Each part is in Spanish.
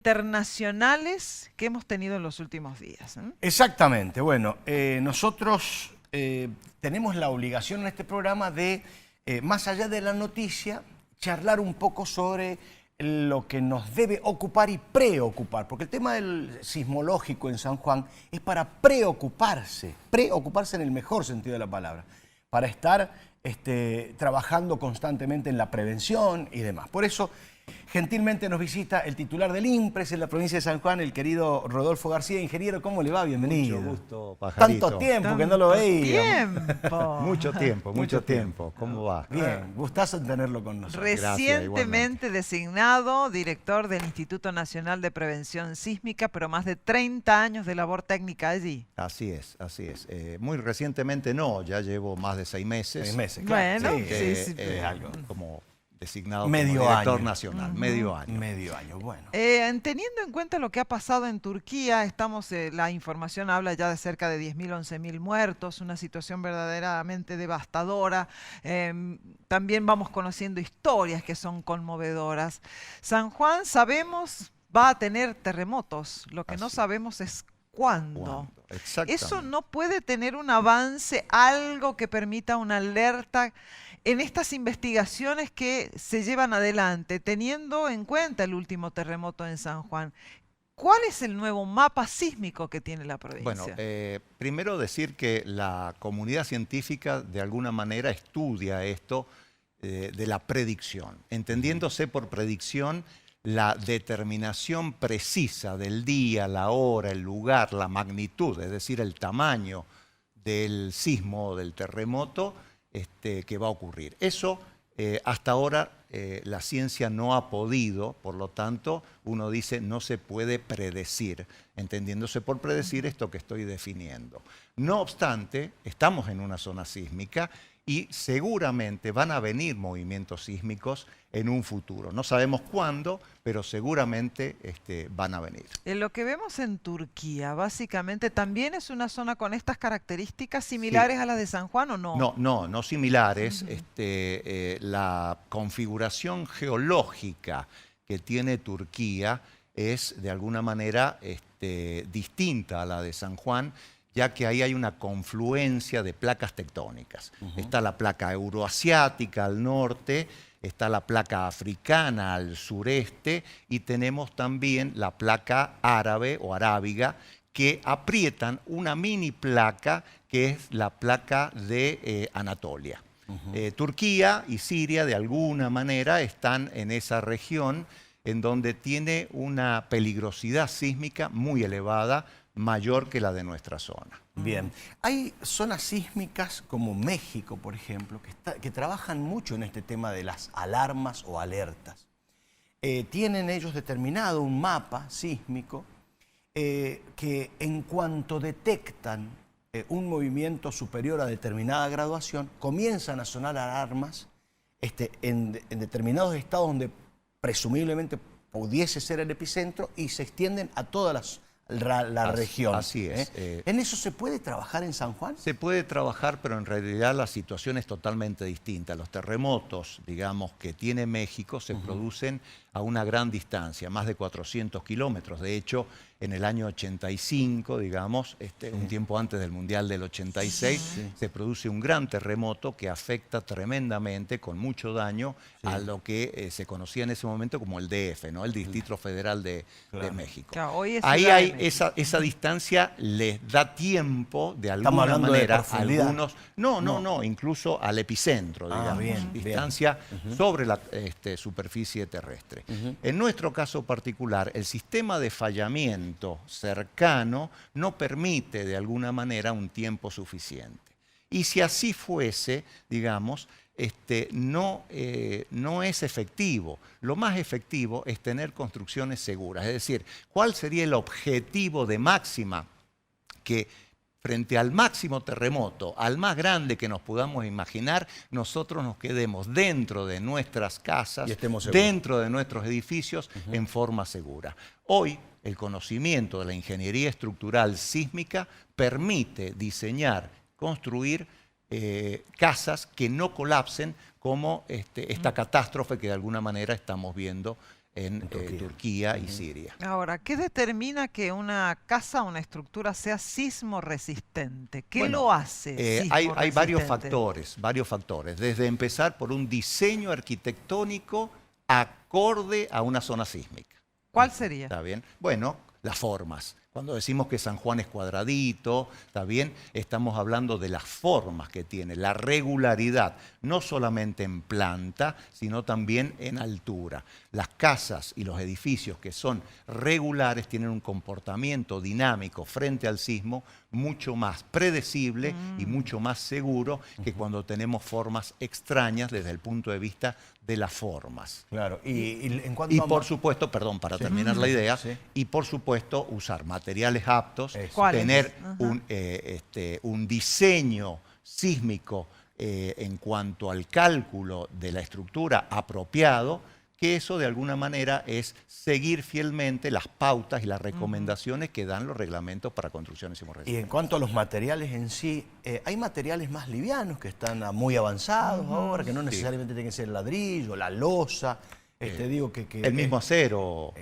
internacionales que hemos tenido en los últimos días. Exactamente. Bueno, nosotros tenemos la obligación en este programa de, más allá de la noticia, charlar un poco sobre lo que nos debe ocupar y preocupar, porque el tema del sismológico en San Juan es para preocuparse en el mejor sentido de la palabra, para estar trabajando constantemente en la prevención y demás. Por eso, gentilmente nos visita el titular del INPRES en la provincia de San Juan, el querido Rodolfo García. Ingeniero, ¿cómo le va? Bienvenido. Mucho gusto, Pajarito. Tanto tiempo que no lo veía. Mucho tiempo. ¿Cómo va? Bien, gustazo en tenerlo con nosotros. Recientemente designado director del Instituto Nacional de Prevención Sísmica, pero más de 30 años de labor técnica allí. Así es. Muy recientemente no, ya llevo más de 6 meses. 6 meses, claro. Bueno, Sí, algo como designado medio como director año. nacional, medio año. Medio año, bueno. Teniendo en cuenta lo que ha pasado en Turquía, la información habla ya de cerca de 10.000, 11.000 muertos, una situación verdaderamente devastadora. También vamos conociendo historias que son conmovedoras. San Juan, sabemos, va a tener terremotos. Lo que no sabemos es cuándo. Exactamente. Eso no puede tener un avance, algo que permita una alerta en estas investigaciones que se llevan adelante, teniendo en cuenta el último terremoto en San Juan. ¿Cuál es el nuevo mapa sísmico que tiene la provincia? Bueno, primero decir que la comunidad científica de alguna manera estudia esto de la predicción, entendiéndose por predicción la determinación precisa del día, la hora, el lugar, la magnitud, es decir, el tamaño del sismo o del terremoto que va a ocurrir. Eso hasta ahora la ciencia no ha podido, por lo tanto uno dice no se puede predecir, entendiéndose por predecir esto que estoy definiendo. No obstante, estamos en una zona sísmica y seguramente van a venir movimientos sísmicos en un futuro. No sabemos cuándo, pero seguramente van a venir. Lo que vemos en Turquía, básicamente, ¿también es una zona con estas características similares a las de San Juan o no? No similares. La configuración geológica que tiene Turquía es de alguna manera distinta a la de San Juan, ya que ahí hay una confluencia de placas tectónicas. Está la placa euroasiática al norte, está la placa africana al sureste y tenemos también la placa árabe o arábiga que aprietan una mini placa que es la placa de Anatolia. Turquía y Siria de alguna manera están en esa región en donde tiene una peligrosidad sísmica muy elevada, mayor que la de nuestra zona. Bien. Hay zonas sísmicas como México, por ejemplo, que trabajan mucho en este tema de las alarmas o alertas. Tienen ellos determinado un mapa sísmico que en cuanto detectan un movimiento superior a determinada graduación, comienzan a sonar alarmas en determinados estados donde presumiblemente pudiese ser el epicentro y se extienden a todas la región. Así es. ¿En eso se puede trabajar en San Juan? Se puede trabajar, pero en realidad la situación es totalmente distinta. Los terremotos, digamos, que tiene México se producen a una gran distancia, más de 400 kilómetros. De hecho, en el año 85, digamos, un tiempo antes del Mundial del 86, se produce un gran terremoto que afecta tremendamente, con mucho daño, a lo que se conocía en ese momento como el DF, ¿no? El Distrito Federal de México. Claro, hoy es ahí Ciudad de hay México. esa distancia, les da tiempo de Estamos alguna hablando de manera a profundidad. algunos. No, incluso al epicentro, digamos. Bien, distancia sobre la superficie terrestre. En nuestro caso particular, el sistema de fallamiento cercano no permite de alguna manera un tiempo suficiente. Y si así fuese, digamos, no es efectivo. Lo más efectivo es tener construcciones seguras. Es decir, ¿cuál sería el objetivo de máxima? Que frente al máximo terremoto, al más grande que nos podamos imaginar, nosotros nos quedemos dentro de nuestras casas, dentro de nuestros edificios, en forma segura. Hoy, el conocimiento de la ingeniería estructural sísmica permite diseñar, construir casas que no colapsen como esta catástrofe que de alguna manera estamos viendo en Turquía y Siria. Ahora, ¿qué determina que una casa, una estructura sea sismo resistente? ¿Qué lo hace Hay varios factores, desde empezar por un diseño arquitectónico acorde a una zona sísmica. ¿Cuál sería? ¿Está bien? Bueno, las formas. Cuando decimos que San Juan es cuadradito, ¿está bien? Estamos hablando de las formas que tiene, la regularidad, no solamente en planta, sino también en altura. Las casas y los edificios que son regulares tienen un comportamiento dinámico frente al sismo mucho más predecible y mucho más seguro que cuando tenemos formas extrañas desde el punto de vista de las formas. Claro, en cuanto Y por supuesto, perdón, para terminar la idea, y por supuesto usar materiales aptos, tener un diseño sísmico en cuanto al cálculo de la estructura apropiado, que eso de alguna manera es seguir fielmente las pautas y las recomendaciones que dan los reglamentos para construcciones sismorresistentes. Y en cuanto a los materiales en sí, hay materiales más livianos que están muy avanzados ahora, que no necesariamente tienen que ser ladrillo, la losa. El mismo acero,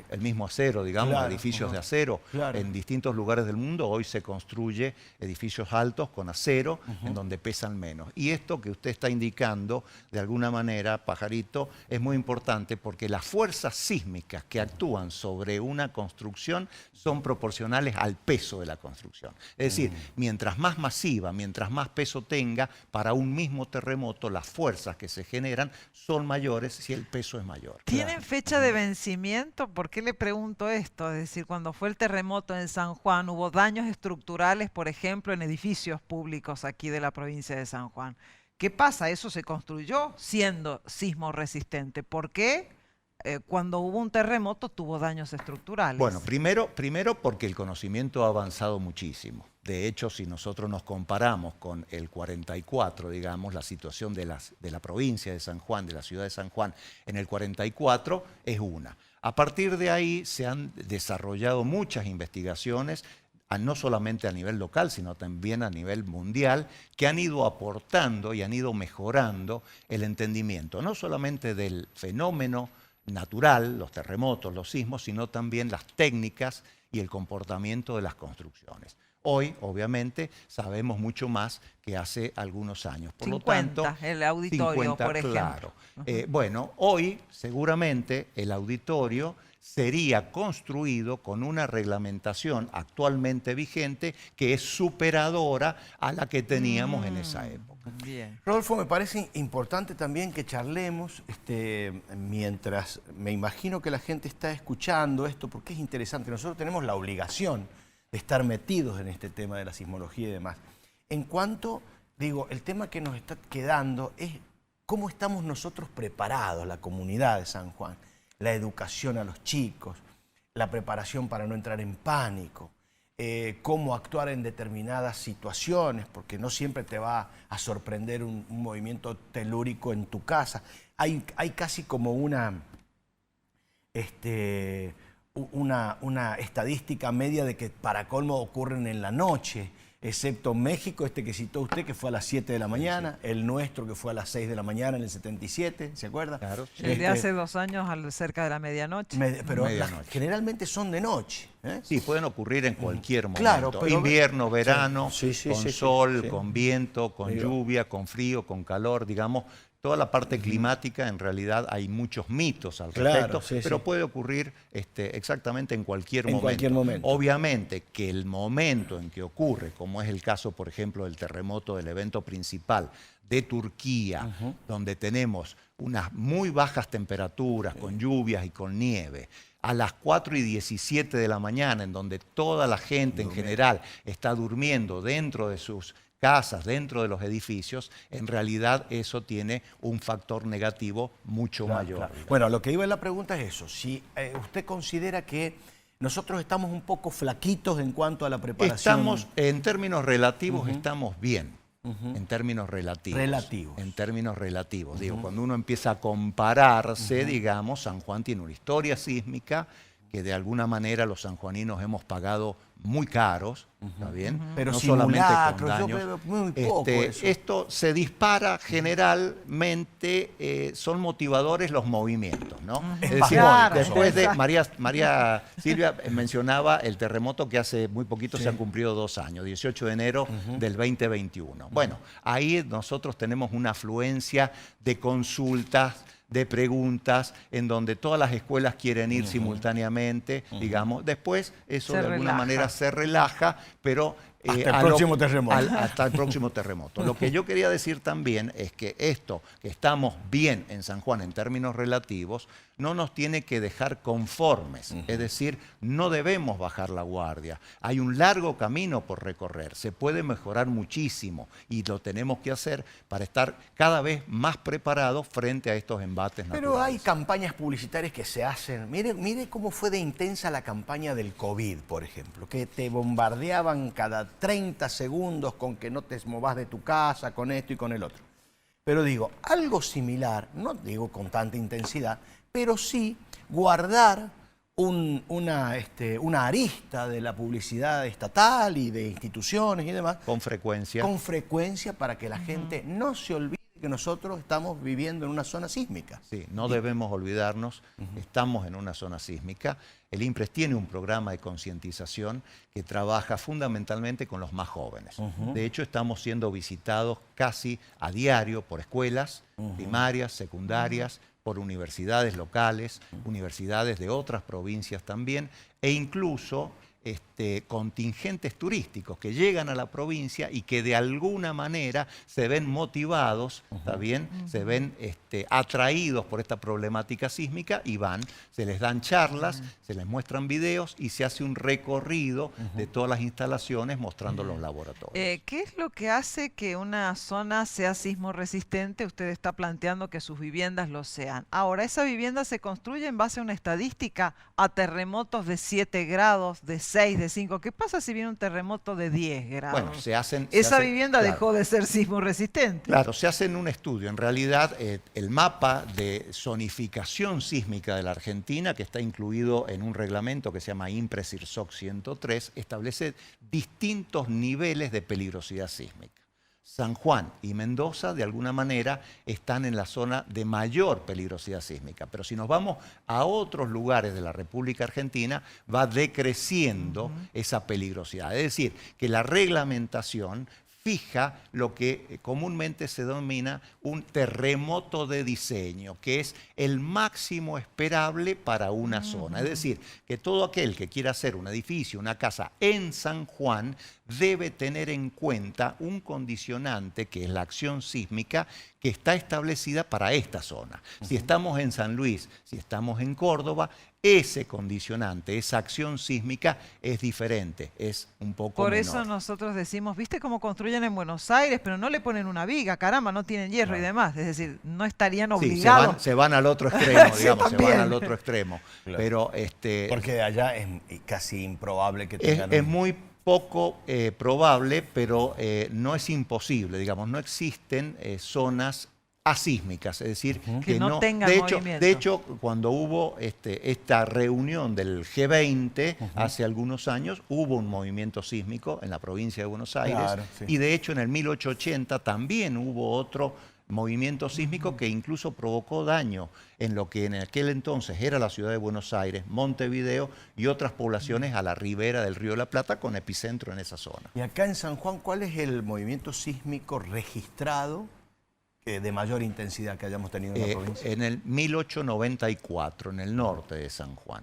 digamos, claro, edificios de acero. Claro. En distintos lugares del mundo hoy se construye edificios altos con acero en donde pesan menos. Y esto que usted está indicando, de alguna manera, Pajarito, es muy importante porque las fuerzas sísmicas que actúan sobre una construcción son proporcionales al peso de la construcción. Es decir, mientras más masiva, mientras más peso tenga, para un mismo terremoto las fuerzas que se generan son mayores si el peso es mayor. ¿Tienen fecha de vencimiento? ¿Por qué le pregunto esto? Es decir, cuando fue el terremoto en San Juan, hubo daños estructurales, por ejemplo, en edificios públicos aquí de la provincia de San Juan. ¿Qué pasa? Eso se construyó siendo sismo resistente. ¿Por qué cuando hubo un terremoto tuvo daños estructurales? Bueno, primero porque el conocimiento ha avanzado muchísimo. De hecho, si nosotros nos comparamos con el 44, digamos, la situación de la provincia de San Juan, de la ciudad de San Juan, en el 44 es una. A partir de ahí se han desarrollado muchas investigaciones, no solamente a nivel local, sino también a nivel mundial, que han ido aportando y han ido mejorando el entendimiento, no solamente del fenómeno natural, los terremotos, los sismos, sino también las técnicas y el comportamiento de las construcciones. Hoy, obviamente, sabemos mucho más que hace algunos años. Por 50, lo tanto, el auditorio, 50, por ejemplo. Claro. Bueno, hoy seguramente el auditorio sería construido con una reglamentación actualmente vigente que es superadora a la que teníamos en esa época. Bien. Rodolfo, me parece importante también que charlemos mientras me imagino que la gente está escuchando esto, porque es interesante. Nosotros tenemos la obligación de estar metidos en este tema de la sismología y demás. En cuanto, el tema que nos está quedando es cómo estamos nosotros preparados, la comunidad de San Juan, la educación a los chicos, la preparación para no entrar en pánico, cómo actuar en determinadas situaciones, porque no siempre te va a sorprender un movimiento telúrico en tu casa. Hay casi como una estadística media de que para colmo ocurren en la noche, excepto México, que citó usted, que fue a las 7 de la mañana, el nuestro que fue a las 6 de la mañana en el 77, ¿se acuerda? Claro. Sí. El de hace 2 años cerca de la medianoche. Pero generalmente son de noche. Sí, pueden ocurrir en cualquier momento. Claro, pero, invierno, verano, sí, con sol, con viento, con lluvia, con frío, con calor, digamos. Toda la parte climática, en realidad hay muchos mitos al respecto, pero puede ocurrir exactamente en cualquier momento. Obviamente que el momento en que ocurre, como es el caso, por ejemplo, del terremoto del evento principal de Turquía, donde tenemos unas muy bajas temperaturas, con lluvias y con nieve, a las 4:17 de la mañana, en donde toda la gente en general está durmiendo dentro de sus casas, dentro de los edificios, en realidad eso tiene un factor negativo mucho mayor. Claro. Bueno, lo que iba en la pregunta es eso. Si usted considera que nosotros estamos un poco flaquitos en cuanto a la preparación. En términos relativos, estamos bien. En términos relativos. En términos relativos. Digo, cuando uno empieza a compararse, digamos, San Juan tiene una historia sísmica que de alguna manera los sanjuaninos hemos pagado muy caros, ¿está bien? Pero no solamente con simulacros, yo daños. veo muy poco eso. Esto se dispara generalmente, son motivadores los movimientos, ¿no? Es decir, Claro, después de exacto. María Silvia mencionaba el terremoto que hace muy poquito se han cumplido 2 años, 18 de enero del 2021. Bueno, ahí nosotros tenemos una afluencia de consultas, de preguntas, en donde todas las escuelas quieren ir simultáneamente, digamos. Después eso Se de alguna relaja. manera se relaja, pero... Hasta el próximo terremoto. Hasta el próximo terremoto. Lo que yo quería decir también es que esto, que estamos bien en San Juan en términos relativos, no nos tiene que dejar conformes. Es decir, no debemos bajar la guardia. Hay un largo camino por recorrer. Se puede mejorar muchísimo y lo tenemos que hacer para estar cada vez más preparados frente a estos embates naturales. Pero hay campañas publicitarias que se hacen. Mire cómo fue de intensa la campaña del COVID, por ejemplo, que te bombardeaban cada 30 segundos con que no te movas de tu casa, con esto y con el otro. Pero digo, algo similar, no digo con tanta intensidad, pero sí guardar una arista de la publicidad estatal y de instituciones y demás. Con frecuencia. Con frecuencia para que la gente no se olvide que nosotros estamos viviendo en una zona sísmica. Sí, no debemos olvidarnos, estamos en una zona sísmica. El INPRES tiene un programa de concientización que trabaja fundamentalmente con los más jóvenes. De hecho, estamos siendo visitados casi a diario por escuelas primarias, secundarias, por universidades locales, universidades de otras provincias también, e incluso contingentes turísticos que llegan a la provincia y que de alguna manera se ven motivados, ¿está bien? Se ven atraídos por esta problemática sísmica y van, se les dan charlas, se les muestran videos y se hace un recorrido de todas las instalaciones mostrando los laboratorios. ¿Qué es lo que hace que una zona sea sismo resistente? Usted está planteando que sus viviendas lo sean. Ahora, esa vivienda se construye en base a una estadística a terremotos de 7 grados, de 6, de 5. ¿Qué pasa si viene un terremoto de 10 grados? Bueno, esa Vivienda dejó de ser sismo resistente. Claro, se hace en un estudio. En realidad, el mapa de zonificación sísmica de la Argentina, que está incluido en un reglamento que se llama INPRES-IRSOC 103, establece distintos niveles de peligrosidad sísmica. San Juan y Mendoza, de alguna manera, están en la zona de mayor peligrosidad sísmica. Pero si nos vamos a otros lugares de la República Argentina, va decreciendo esa peligrosidad. Es decir, que la reglamentación fija lo que comúnmente se denomina un terremoto de diseño, que es el máximo esperable para una zona. Es decir, que todo aquel que quiera hacer un edificio, una casa en San Juan, debe tener en cuenta un condicionante que es la acción sísmica que está establecida para esta zona. Si estamos en San Luis, si estamos en Córdoba, ese condicionante, esa acción sísmica es diferente, es un poco Por menor. eso nosotros decimos, ¿viste cómo construyen en Buenos Aires? Pero no le ponen una viga, caramba, no tienen hierro y demás. Es decir, no estarían Sí, obligados. se van al otro extremo, Sí, digamos, se también. van al otro extremo. Claro. Pero Porque allá es casi improbable que tengan... es muy poco probable, pero no es imposible, digamos, no existen zonas asísmicas, es decir, Que no tengan movimiento. de hecho, cuando hubo esta reunión del G20 hace algunos años, hubo un movimiento sísmico en la provincia de Buenos Aires, Claro, sí. y de hecho en el 1880 también hubo otro movimiento sísmico que incluso provocó daño en lo que en aquel entonces era la ciudad de Buenos Aires, Montevideo y otras poblaciones a la ribera del Río de la Plata con epicentro en esa zona. Y acá en San Juan, ¿cuál es el movimiento sísmico registrado de mayor intensidad que hayamos tenido en la provincia? En el 1894, en el norte de San Juan.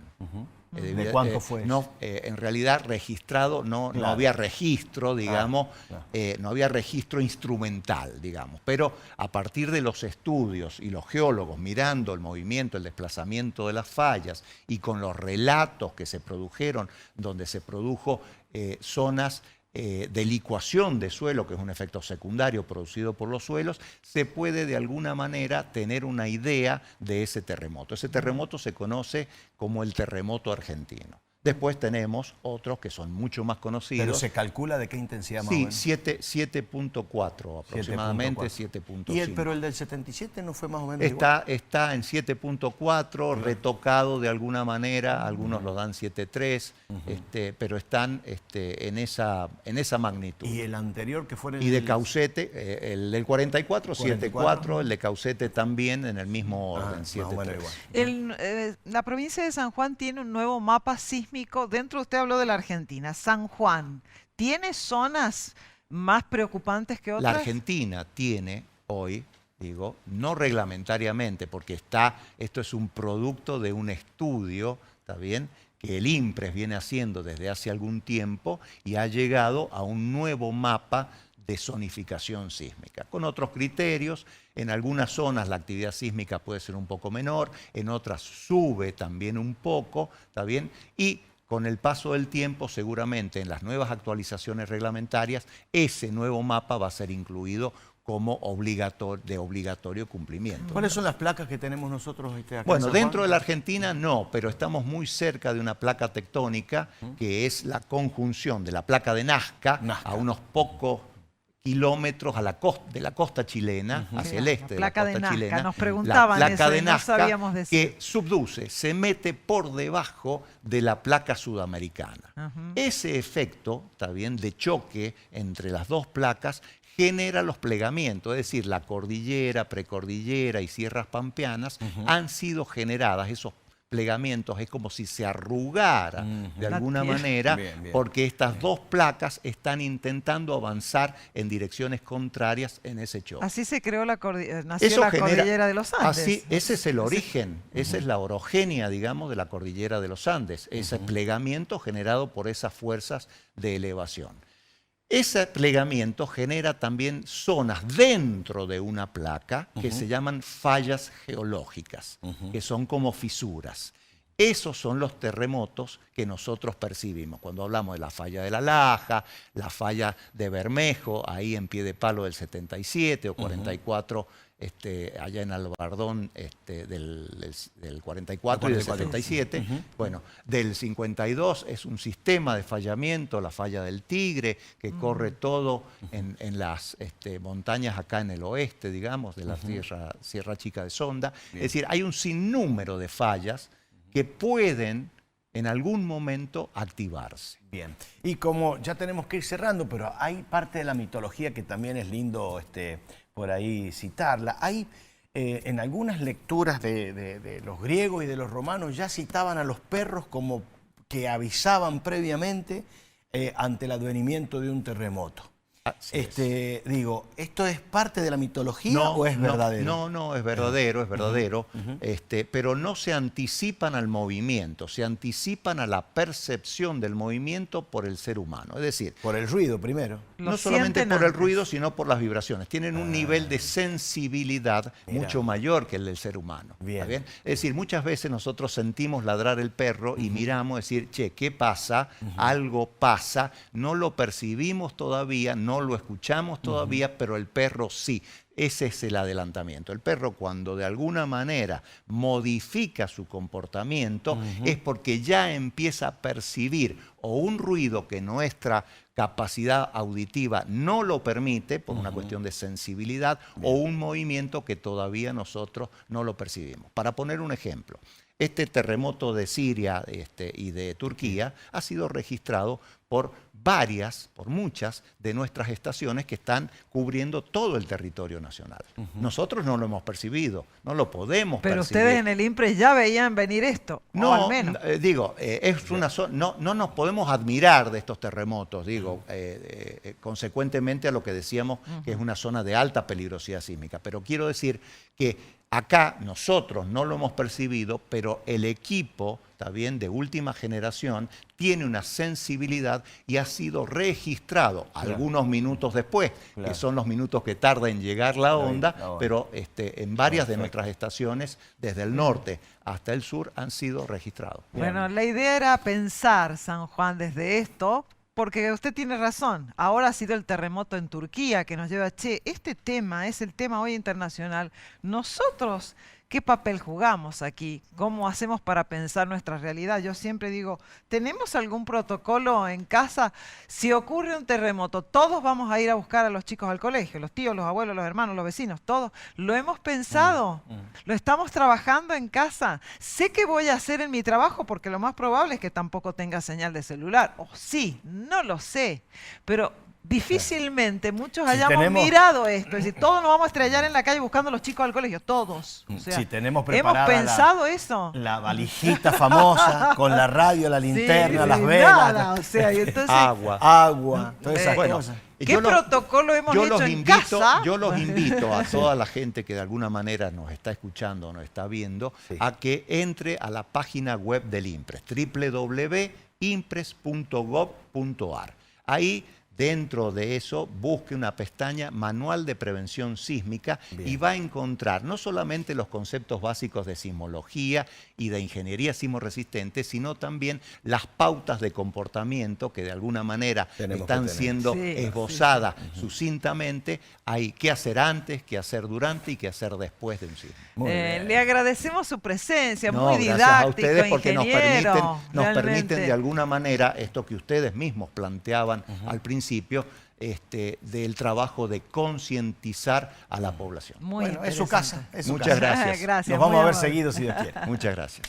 ¿De cuánto fue No, eso? en realidad registrado, no Claro. había registro, digamos, claro. no había registro instrumental, digamos. Pero a partir de los estudios y los geólogos mirando el movimiento, el desplazamiento de las fallas y con los relatos que se produjeron, donde se produjo zonas de licuación de suelo, que es un efecto secundario producido por los suelos, se puede de alguna manera tener una idea de ese terremoto. Ese terremoto se conoce como el terremoto argentino. Después tenemos otros que son mucho más conocidos. ¿Pero se calcula de qué intensidad más o Sí, menos? 7.4 aproximadamente, 7.5. Pero el del 77 no fue más o menos igual. Está en 7.4, retocado de alguna manera, algunos lo dan 7.3, pero están en esa magnitud. ¿Y el anterior que fue Y de Caucete, el del 44, 7.4, el de Caucete también en el mismo orden, 7.3. La provincia de San Juan tiene un nuevo mapa sísmico. Dentro usted habló de la Argentina. San Juan, ¿tiene zonas más preocupantes que otras? La Argentina tiene hoy, digo, no reglamentariamente, porque esto es un producto de un estudio, ¿está bien?, que el INPRES viene haciendo desde hace algún tiempo y ha llegado a un nuevo mapa de zonificación sísmica, con otros criterios. En algunas zonas la actividad sísmica puede ser un poco menor, en otras sube también un poco, ¿está bien? Y con el paso del tiempo, seguramente en las nuevas actualizaciones reglamentarias, ese nuevo mapa va a ser incluido como de obligatorio cumplimiento. ¿Cuáles son las placas que tenemos nosotros acá Bueno, en San Juan? dentro de la Argentina no, pero estamos muy cerca de una placa tectónica que es la conjunción de la placa de Nazca, a unos pocos kilómetros de la costa chilena, hacia el este de la costa chilena. Nos preguntaban la placa eso de y no Nazca, sabíamos decir. que subduce, se mete por debajo de la placa sudamericana. Ese efecto, está bien, de choque entre las dos placas genera los plegamientos, es decir, la cordillera, precordillera y sierras pampeanas han sido generadas, esos plegamientos, es como si se arrugara de alguna manera, porque estas dos placas están intentando avanzar en direcciones contrarias en ese choque. Así se creó nació la cordillera de los Andes. Así, ese es el origen, esa es la orogenia, digamos, de la cordillera de los Andes, ese plegamiento generado por esas fuerzas de elevación. Ese plegamiento genera también zonas dentro de una placa que se llaman fallas geológicas, que son como fisuras. Esos son los terremotos que nosotros percibimos. Cuando hablamos de la falla de La Laja, la falla de Bermejo, ahí en Piedepalo del 77 o 44, allá en Albardón del 44 y del 77. Bueno, del 52 es un sistema de fallamiento, la falla del Tigre, que corre todo en las montañas acá en el oeste, digamos, de la Sierra Chica de Sonda. Es decir, hay un sinnúmero de fallas que pueden en algún momento activarse. Bien, y como ya tenemos que ir cerrando, pero hay parte de la mitología que también es lindo por ahí citarla. Hay en algunas lecturas de los griegos y de los romanos ya citaban a los perros como que avisaban previamente ante el advenimiento de un terremoto. Digo, ¿esto es parte de la mitología o es verdadero? No, es verdadero, es verdadero, pero no se anticipan al movimiento, se anticipan a la percepción del movimiento por el ser humano. Es decir, por el ruido primero. No solamente por el ruido, sino por las vibraciones. Tienen un nivel de sensibilidad mucho mayor que el del ser humano. ¿Está bien? Es decir, muchas veces nosotros sentimos ladrar el perro y miramos, decir, che, ¿qué pasa? Algo pasa, no lo percibimos todavía, no lo escuchamos todavía, pero el perro sí. Ese es el adelantamiento. El perro, cuando de alguna manera modifica su comportamiento, es porque ya empieza a percibir o un ruido que nuestra capacidad auditiva no lo permite, por una cuestión de sensibilidad, o un movimiento que todavía nosotros no lo percibimos. Para poner un ejemplo, este terremoto de Siria y de Turquía ha sido registrado por muchas de nuestras estaciones que están cubriendo todo el territorio nacional. Nosotros no lo hemos percibido, no lo podemos percibir. Pero ustedes en el INPRES ya veían venir esto, no, o al menos. Es una no nos podemos admirar de estos terremotos, consecuentemente a lo que decíamos que es una zona de alta peligrosidad sísmica. Pero quiero decir que acá nosotros no lo hemos percibido, pero el equipo, está bien, de última generación, tiene una sensibilidad y ha sido registrado algunos minutos después, que son los minutos que tarda en llegar la onda, pero en varias de nuestras estaciones, desde el norte hasta el sur, han sido registrados. Bueno, la idea era pensar, San Juan, desde esto, porque usted tiene razón. Ahora ha sido el terremoto en Turquía que nos lleva, este tema es el tema hoy internacional. Nosotros, ¿qué papel jugamos aquí? ¿Cómo hacemos para pensar nuestra realidad? Yo siempre digo, ¿tenemos algún protocolo en casa? Si ocurre un terremoto, todos vamos a ir a buscar a los chicos al colegio, los tíos, los abuelos, los hermanos, los vecinos, todos. ¿Lo hemos pensado? ¿Lo estamos trabajando en casa? Sé qué voy a hacer en mi trabajo porque lo más probable es que tampoco tenga señal de celular. O sí, no lo sé. Pero difícilmente muchos hayamos mirado esto. Es decir, todos nos vamos a estrellar en la calle buscando a los chicos al colegio. Todos. O sea, si tenemos preparada ¿hemos pensado eso? La valijita famosa con la radio, la linterna, las velas. Nada, o sea, y entonces, agua, todas esas cosas. ¿Qué protocolo hemos hecho en casa? Yo los invito a toda la gente que de alguna manera nos está escuchando o nos está viendo a que entre a la página web del INPRES, www.impres.gov.ar. Ahí, dentro de eso, busque una pestaña Manual de Prevención Sísmica y va a encontrar no solamente los conceptos básicos de sismología y de ingeniería sismoresistente, sino también las pautas de comportamiento que de alguna manera están siendo esbozadas sucintamente. Hay qué hacer antes, qué hacer durante y qué hacer después de un sismo. Le agradecemos su presencia, muy didáctico, gracias a ustedes porque nos permiten de alguna manera esto que ustedes mismos planteaban al principio, del trabajo de concientizar a la población. Bueno, es su casa. Muchas gracias. Nos vamos a ver seguido si Dios quiere. Muchas gracias.